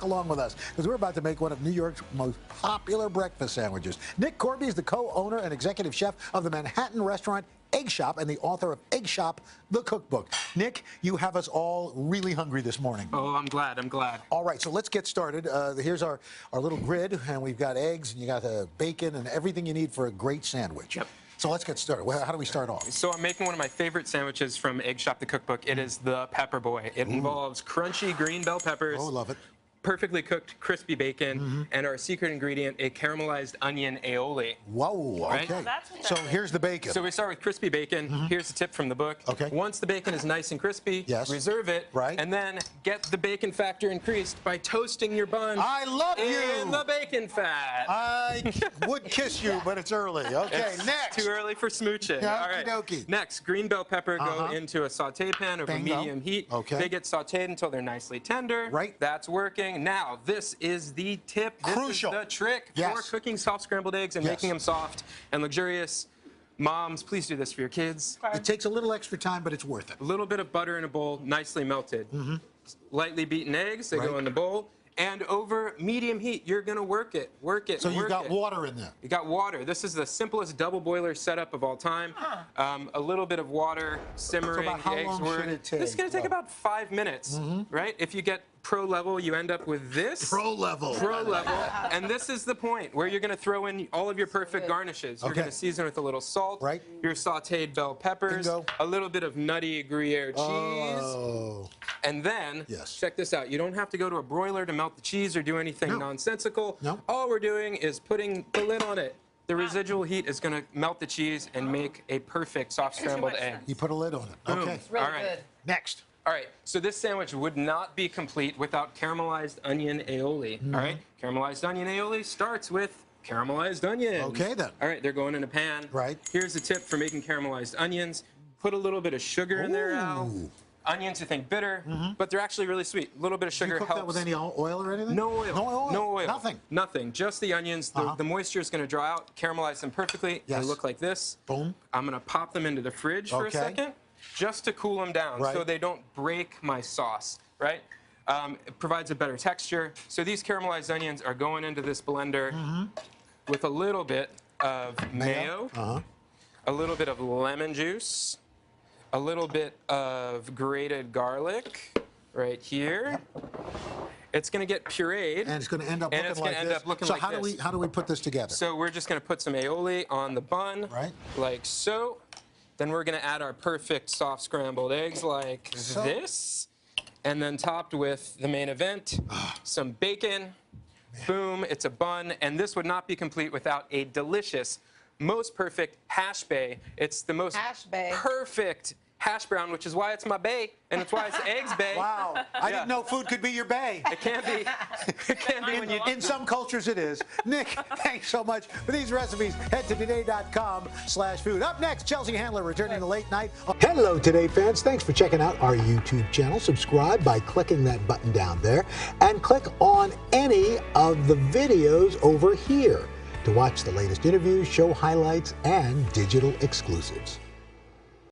along with us because we're about to make one of New York's most popular breakfast sandwiches. Nick Korbee is the co-owner and executive chef of the Manhattan restaurant Egg Shop and the author of Egg Shop, the cookbook. Nick, you have us all really hungry this morning. Oh, I'm glad. All right, so let's get started. Here's our little grid, and we've got eggs, and you got the bacon, and everything you need for a great sandwich. Yep. So let's get started. How do we start off? So I'm making one of my favorite sandwiches from Egg Shop, the cookbook. It is the Pepper Boy. It involves crunchy green bell peppers. Oh, love it. Perfectly cooked, crispy bacon, and our secret ingredient, a caramelized onion aioli. Whoa, Right? okay. Well, So here's the bacon. So we start with crispy bacon. Here's the tip from the book. Okay. Once the bacon is nice and crispy, Yes. reserve it, Right. and then get the bacon factor increased by toasting your bun I love in you. the bacon fat. I would kiss you, but it's early. Okay, It's next. Too early for smooching. All right. Okey-dokey. Next, green bell pepper go into a saute pan over Bingo. medium heat. Okay. They get sauteed until they're nicely tender. Right. That's working. Now, this is the tip. This Crucial. is the trick Yes. for cooking soft scrambled eggs and Yes. making them soft and luxurious. Moms, please do this for your kids. It takes a little extra time, but it's worth it. A little bit of butter in a bowl, nicely melted. Lightly beaten eggs, they go in the bowl. And over medium heat, you're going to work it. So you got water in there. You got water. This is the simplest double boiler setup of all time. A little bit of water simmering. about how the eggs long should it take? This is going to take about 5 minutes, right? If you get pro level, you end up with this. Pro level. Pro level. And this is the point where you're going to throw in all of your perfect garnishes. You're Okay. going to season with a little salt, Right. your sauteed bell peppers, Bingo. a little bit of nutty Gruyere cheese. Oh. And then, Yes. check this out. You don't have to go to a broiler to melt the cheese or do anything No. nonsensical. No. All we're doing is putting the lid on it. The residual heat is going to melt the cheese and make a perfect soft scrambled egg. You put a lid on it. Boom. Okay. Really All right. good. Next. All right, so this sandwich would not be complete without caramelized onion aioli. All right, caramelized onion aioli starts with caramelized onions. Okay, then. All right, they're going in a pan. Right. Here's a tip for making caramelized onions. Put a little bit of sugar in there, Al. Ooh. Onions, you think bitter, but they're actually really sweet. A little bit of You sugar cook helps. that with any oil or anything? No oil. No oil? No oil. Nothing? Nothing. Just the onions. The moisture is going to dry out, caramelize them perfectly. Yes. They look like this. Boom. I'm going to pop them into the fridge for a Okay. second, just to cool them down Right. so they don't break my sauce, right? It provides a better texture. So these caramelized onions are going into this blender with a little bit of mayo, a little bit of lemon juice, a little bit of grated garlic right here. It's going to get pureed. And it's going to end up And looking it's like gonna end this. up looking so like how this. do we put this together? So we're just going to put some aioli on the bun, Right. like so. Then we're going to add our perfect soft scrambled eggs like So. this. And then topped with the main event, some bacon. Boom, it's a bun. And this would not be complete without a delicious, most perfect hash bay. It's the most Hash bay. perfect hash brown, which is why it's my bay, and it's why it's eggs bay. Wow. I Yeah. didn't know food could be your bae. It can't be. It can't be when you. In some cultures it is. Nick, thanks so much for these recipes. Head to today.com/food. Up next, Chelsea Handler returning to Late Night. Hello, Today fans. Thanks for checking out our YouTube channel. Subscribe by clicking that button down there and click on any of the videos over here to watch the latest interviews, show highlights, and digital exclusives.